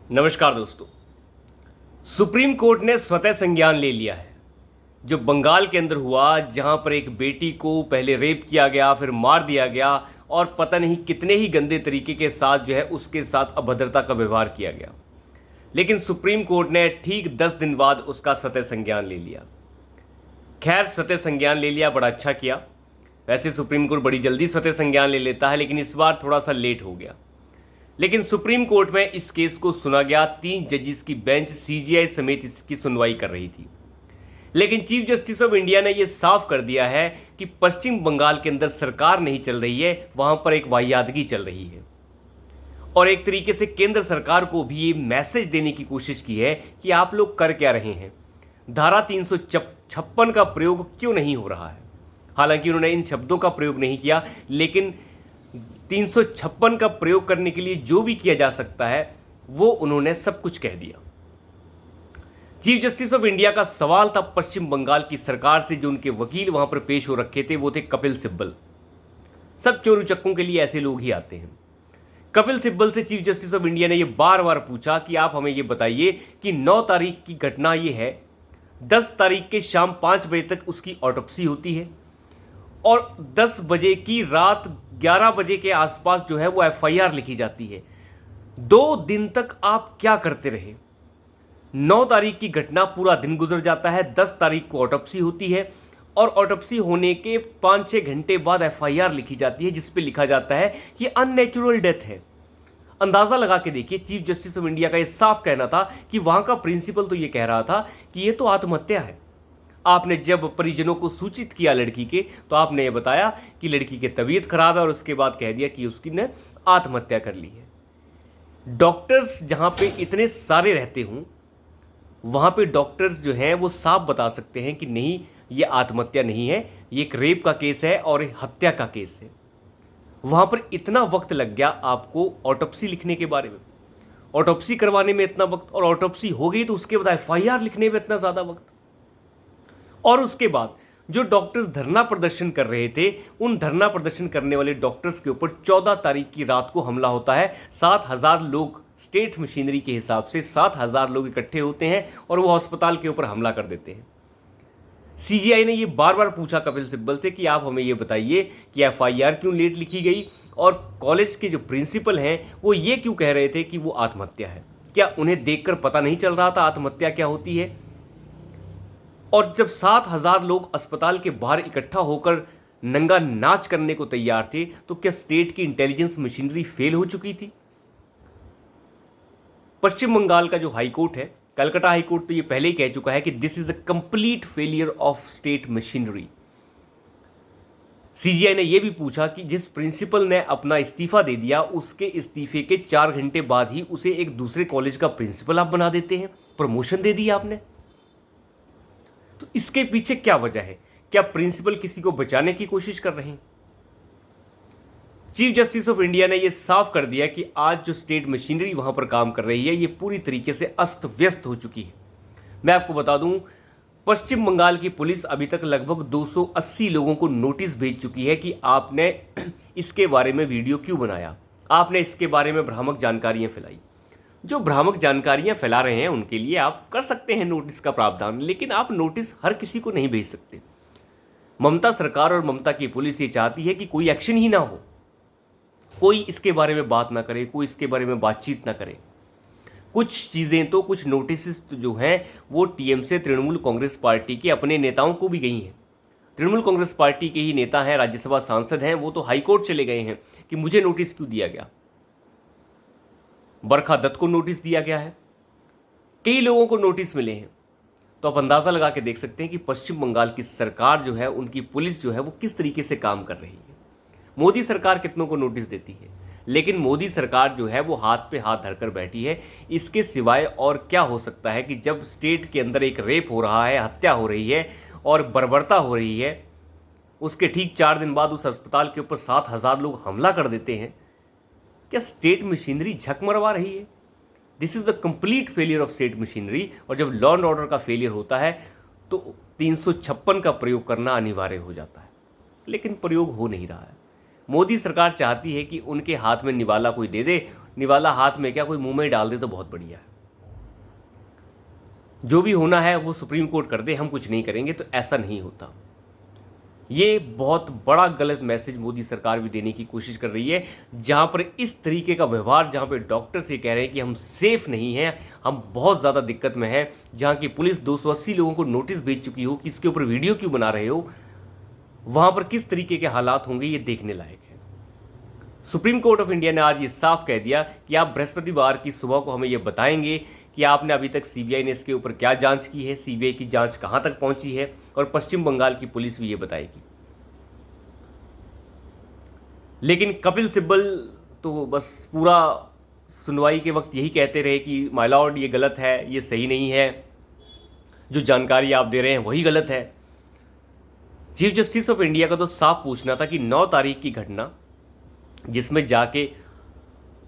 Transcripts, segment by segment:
नमस्कार दोस्तों। Supreme court ने स्वतः संज्ञान ले लिया है। जो बंगाल के अंदर हुआ, जहां पर एक बेटी को पहले रेप किया गया, फिर मार दिया गया और पता नहीं कितने ही गंदे तरीके के साथ जो है उसके साथ अभद्रता का व्यवहार किया गया, लेकिन सुप्रीम कोर्ट ने ठीक 10 दिन बाद उसका स्वतः संज्ञान ले लिया। खैर, स्वतः संज्ञान ले लिया, बड़ा अच्छा किया। वैसे सुप्रीम कोर्ट बड़ी जल्दी स्वतः संज्ञान ले लेता है, लेकिन इस बार थोड़ा सा लेट हो गया। लेकिन सुप्रीम कोर्ट में इस केस को सुना गया। 3 जजेस की बेंच सीजीआई समेत इसकी सुनवाई कर रही थी, लेकिन चीफ जस्टिस ऑफ इंडिया ने यह साफ कर दिया है कि पश्चिम बंगाल के अंदर सरकार नहीं चल रही है, वहां पर एक वाहियादगी चल रही है। और एक तरीके से केंद्र सरकार को भी ये मैसेज देने की कोशिश की है कि आप लोग कर क्या रहे हैं, धारा 356 का प्रयोग क्यों नहीं हो रहा है। हालांकि उन्होंने इन शब्दों का प्रयोग नहीं किया, लेकिन 356 का प्रयोग करने के लिए जो भी किया जा सकता है वो उन्होंने सब कुछ कह दिया। चीफ जस्टिस ऑफ इंडिया का सवाल था पश्चिम बंगाल की सरकार से। जो उनके वकील वहां पर पेश हो रखे थे वो थे कपिल सिब्बल। सब चोरू चक्कों के लिए ऐसे लोग ही आते हैं। कपिल सिब्बल से चीफ जस्टिस ऑफ इंडिया ने यह बार बार पूछा कि आप हमें यह बताइए कि 9 तारीख की घटना यह है, 10 तारीख के शाम 5 बजे तक उसकी ऑटोप्सी होती है और 10 बजे की रात 11 बजे के आसपास जो है वो एफआईआर लिखी जाती है। 2 दिन तक आप क्या करते रहे? 9 तारीख की घटना, पूरा दिन गुजर जाता है, 10 तारीख को ऑटोप्सी होती है और ऑटोप्सी होने के 5-6 घंटे बाद एफआईआर लिखी जाती है, जिसपे लिखा जाता है कि अननेचुरल डेथ है। अंदाजा लगा के देखिए, चीफ जस्टिस ऑफ इंडिया का यह साफ कहना था कि वहां का प्रिंसिपल तो यह कह रहा था कि यह तो आत्महत्या है। आपने जब परिजनों को सूचित किया लड़की के, तो आपने ये बताया कि लड़की की तबीयत खराब है और उसके बाद कह दिया कि उसकी ने आत्महत्या कर ली है। डॉक्टर्स जहां पे इतने सारे रहते हों, वहां पे डॉक्टर्स जो हैं वो साफ बता सकते हैं कि नहीं, ये आत्महत्या नहीं है, ये एक रेप का केस है और एक हत्या का केस है। वहां पर इतना वक्त लग गया आपको ऑटोप्सी लिखने के बारे में, ऑटोप्सी करवाने में इतना वक्त, और ऑटोप्सी हो गई तो उसके बाद एफआईआर लिखने में इतना ज़्यादा वक्त। और उसके बाद जो डॉक्टर्स धरना प्रदर्शन कर रहे थे, उन धरना प्रदर्शन करने वाले डॉक्टर्स के ऊपर 14 तारीख की रात को हमला होता है। 7,000 लोग, स्टेट मशीनरी के हिसाब से 7,000 लोग इकट्ठे होते हैं और वो अस्पताल के ऊपर हमला कर देते हैं। सीजीआई ने ये बार बार पूछा कपिल सिब्बल से कि आप हमें ये बताइए कि एफआईआर क्यों लेट लिखी गई, और कॉलेज के जो प्रिंसिपल हैं वो ये क्यों कह रहे थे कि वो आत्महत्या है। क्या उन्हें देखकर पता नहीं चल रहा था आत्महत्या क्या होती है? और जब 7,000 लोग अस्पताल के बाहर इकट्ठा होकर नंगा नाच करने को तैयार थे, तो क्या स्टेट की इंटेलिजेंस मशीनरी फेल हो चुकी थी? पश्चिम बंगाल का जो हाईकोर्ट है, कलकत्ता हाईकोर्ट, तो ये पहले ही कह चुका है कि this is a complete failure of state machinery. CGI ने यह भी पूछा कि जिस प्रिंसिपल ने अपना इस्तीफा दे दिया, उसके इस्तीफे के 4 घंटे बाद ही उसे एक दूसरे कॉलेज का प्रिंसिपल आप बना देते हैं, प्रमोशन दे दी आपने। तो इसके पीछे क्या वजह है? क्या प्रिंसिपल किसी को बचाने की कोशिश कर रहे हैं? चीफ जस्टिस ऑफ इंडिया ने यह साफ कर दिया कि आज जो स्टेट मशीनरी वहां पर काम कर रही है, ये पूरी तरीके से अस्त व्यस्त हो चुकी है। मैं आपको बता दूं, पश्चिम बंगाल की पुलिस अभी तक लगभग 280 लोगों को नोटिस भेज चुकी है कि आपने इसके बारे में वीडियो क्यों बनाया, आपने इसके बारे में भ्रामक जानकारियां फैलाई। जो भ्रामक जानकारियां फैला रहे हैं उनके लिए आप कर सकते हैं नोटिस का प्रावधान, लेकिन आप नोटिस हर किसी को नहीं भेज सकते। ममता सरकार और ममता की पुलिस ये चाहती है कि कोई एक्शन ही ना हो, कोई इसके बारे में बात ना करे, कोई इसके बारे में बातचीत ना करे। कुछ चीज़ें तो, कुछ नोटिस जो हैं वो टीएमसी तृणमूल कांग्रेस पार्टी के अपने नेताओं को भी गई हैं। तृणमूल कांग्रेस पार्टी के ही नेता हैं, राज्यसभा सांसद हैं, वो तो हाईकोर्ट चले गए हैं कि मुझे नोटिस क्यों दिया गया। बरखा दत्त को नोटिस दिया गया है, कई लोगों को नोटिस मिले हैं। तो आप अंदाज़ा लगा के देख सकते हैं कि पश्चिम बंगाल की सरकार जो है, उनकी पुलिस जो है वो किस तरीके से काम कर रही है। मोदी सरकार कितनों को नोटिस देती है, लेकिन मोदी सरकार जो है वो हाथ पे हाथ धरकर बैठी है। इसके सिवाय और क्या हो सकता है कि जब स्टेट के अंदर एक रेप हो रहा है, हत्या हो रही है और बर्बरता हो रही है, उसके ठीक 4 दिन बाद उस अस्पताल के ऊपर 7,000 लोग हमला कर देते हैं। क्या स्टेट मशीनरी झक मरवा रही है? This is the complete failure of state machinery. और जब लॉ एंड ऑर्डर का फेलियर होता है तो 356 का प्रयोग करना अनिवार्य हो जाता है, लेकिन प्रयोग हो नहीं रहा है। मोदी सरकार चाहती है कि उनके हाथ में निवाला कोई दे दे, निवाला हाथ में क्या, कोई मुंह में डाल दे तो बहुत बढ़िया है। जो भी होना है वो सुप्रीम कोर्ट कर दे, हम कुछ नहीं करेंगे, तो ऐसा नहीं होता। ये बहुत बड़ा गलत मैसेज मोदी सरकार भी देने की कोशिश कर रही है, जहां पर इस तरीके का व्यवहार, जहां पर डॉक्टर्स ये कह रहे हैं कि हम सेफ नहीं हैं, हम बहुत ज़्यादा दिक्कत में हैं, जहां की पुलिस 280 लोगों को नोटिस भेज चुकी हो कि इसके ऊपर वीडियो क्यों बना रहे हो, वहां पर किस तरीके के हालात होंगे ये देखने लायक है। सुप्रीम कोर्ट ऑफ इंडिया ने आज ये साफ कह दिया कि आप बृहस्पतिवार की सुबह को हमें ये बताएंगे कि आपने अभी तक सीबीआई ने इसके ऊपर क्या जांच की है, सीबीआई की जांच कहां तक पहुंची है, और पश्चिम बंगाल की पुलिस भी ये बताएगी। लेकिन कपिल सिब्बल तो बस पूरा सुनवाई के वक्त यही कहते रहे कि माय लॉर्ड ये गलत है, ये सही नहीं है, जो जानकारी आप दे रहे हैं वही गलत है। चीफ जस्टिस ऑफ इंडिया का तो साफ पूछना था कि 9 तारीख की घटना, जिसमें जाके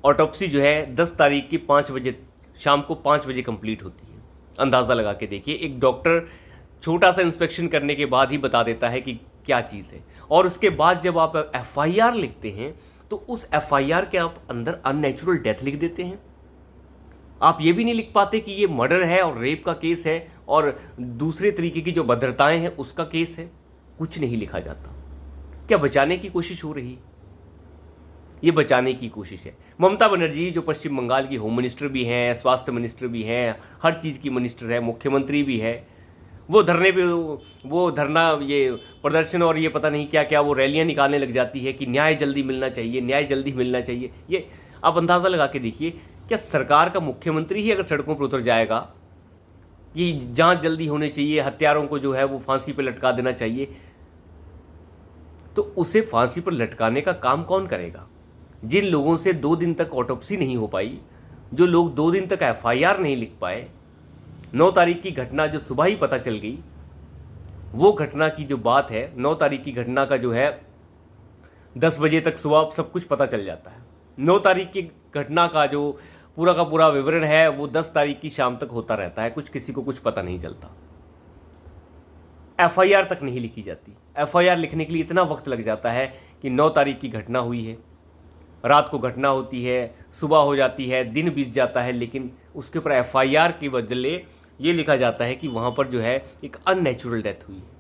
ऑटोप्सी जो है 10 तारीख की 5 बजे, शाम को 5 बजे कंप्लीट होती है। अंदाज़ा लगा के देखिए, एक डॉक्टर छोटा सा इंस्पेक्शन करने के बाद ही बता देता है कि क्या चीज़ है, और उसके बाद जब आप एफआईआर लिखते हैं तो उस एफआईआर के आप अंदर अननेचुरल डेथ लिख देते हैं। आप ये भी नहीं लिख पाते कि ये मर्डर है और रेप का केस है और दूसरे तरीके की जो भद्रताएं हैं उसका केस है। कुछ नहीं लिखा जाता। क्या बचाने की कोशिश हो रही? ये बचाने की कोशिश है। ममता बनर्जी जो पश्चिम बंगाल की होम मिनिस्टर भी हैं, स्वास्थ्य मिनिस्टर भी हैं, हर चीज़ की मिनिस्टर है, मुख्यमंत्री भी है, वो धरने पे, वो धरना, ये प्रदर्शन और ये पता नहीं क्या क्या, वो रैलियां निकालने लग जाती है कि न्याय जल्दी मिलना चाहिए, न्याय जल्दी मिलना चाहिए। ये आप अंदाज़ा लगा के देखिए, क्या सरकार का मुख्यमंत्री ही अगर सड़कों पर उतर जाएगा कि जांच जल्दी होनी चाहिए, हत्यारों को जो है वो फांसी पर लटका देना चाहिए, तो उसे फांसी पर लटकाने का काम कौन करेगा? जिन लोगों से 2 दिन तक ऑटोप्सी नहीं हो पाई, जो लोग 2 दिन तक एफआईआर नहीं लिख पाए, 9 तारीख की घटना जो सुबह ही पता चल गई, वो घटना की जो बात है, 9 तारीख की घटना का जो है 10 बजे तक सुबह सब कुछ पता चल जाता है। 9 तारीख की घटना का जो पूरा का पूरा विवरण है वो 10 तारीख की शाम तक होता रहता है, कुछ किसी को कुछ पता नहीं चलता। एफआईआर तक नहीं लिखी जाती। एफआईआर लिखने के लिए इतना वक्त लग जाता है कि 9 तारीख की घटना हुई है, रात को घटना होती है, सुबह हो जाती है, दिन बीत जाता है, लेकिन उसके ऊपर एफआईआर के बदले ये लिखा जाता है कि वहाँ पर जो है एक अननेचुरल डेथ हुई है।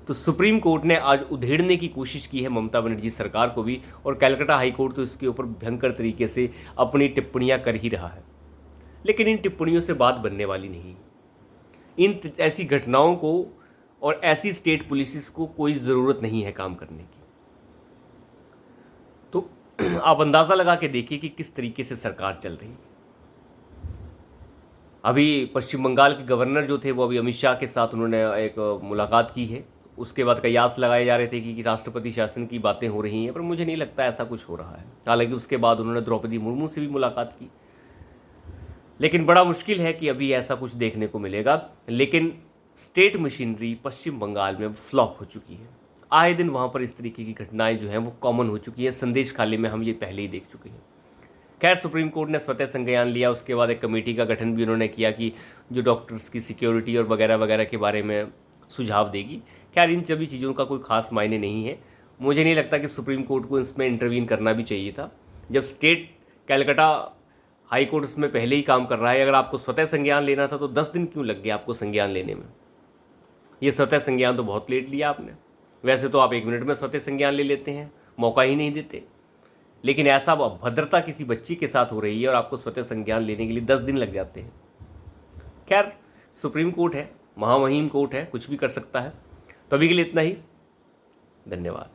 तो सुप्रीम कोर्ट ने आज उधेड़ने की कोशिश की है ममता बनर्जी सरकार को भी, और कलकत्ता हाई कोर्ट तो इसके ऊपर भयंकर तरीके से अपनी टिप्पणियाँ कर ही रहा है। लेकिन इन टिप्पणियों से बात बनने वाली नहीं। इन ऐसी घटनाओं को और ऐसी स्टेट पुलिस को कोई ज़रूरत नहीं है काम करने की। तो आप अंदाज़ा लगा के देखिए कि किस तरीके से सरकार चल रही है। अभी पश्चिम बंगाल के गवर्नर जो थे वो अभी अमित शाह के साथ उन्होंने एक मुलाकात की है। उसके बाद कयास लगाए जा रहे थे कि राष्ट्रपति शासन की बातें हो रही हैं, पर मुझे नहीं लगता ऐसा कुछ हो रहा है। हालांकि उसके बाद उन्होंने द्रौपदी मुर्मू से भी मुलाकात की, लेकिन बड़ा मुश्किल है कि अभी ऐसा कुछ देखने को मिलेगा। लेकिन स्टेट मशीनरी पश्चिम बंगाल में फ्लॉप हो चुकी है। आए दिन वहाँ पर इस तरीके की घटनाएं जो हैं वो कॉमन हो चुकी हैं। संदेश खाली में हम ये पहले ही देख चुके हैं। खैर, सुप्रीम कोर्ट ने स्वतः संज्ञान लिया। उसके बाद एक कमेटी का गठन भी उन्होंने किया कि जो डॉक्टर्स की सिक्योरिटी और वगैरह वगैरह के बारे में सुझाव देगी। खैर, इन सभी चीज़ों का कोई खास मायने नहीं है। मुझे नहीं लगता कि सुप्रीम कोर्ट को इसमें इंटरवीन करना भी चाहिए था। जब स्टेट कलकत्ता हाई कोर्ट इसमें पहले ही काम कर रहा है, अगर आपको स्वतः संज्ञान लेना था तो 10 दिन क्यों लग गया आपको संज्ञान लेने में? ये स्वतः संज्ञान तो बहुत लेट लिया आपने। वैसे तो आप 1 मिनट में स्वतः संज्ञान ले लेते हैं, मौका ही नहीं देते। लेकिन ऐसा भद्रता किसी बच्ची के साथ हो रही है और आपको स्वतः संज्ञान लेने के लिए 10 दिन लग जाते हैं। खैर, सुप्रीम कोर्ट है, महामहिम कोर्ट है, कुछ भी कर सकता है। तो अभी के लिए इतना ही। धन्यवाद।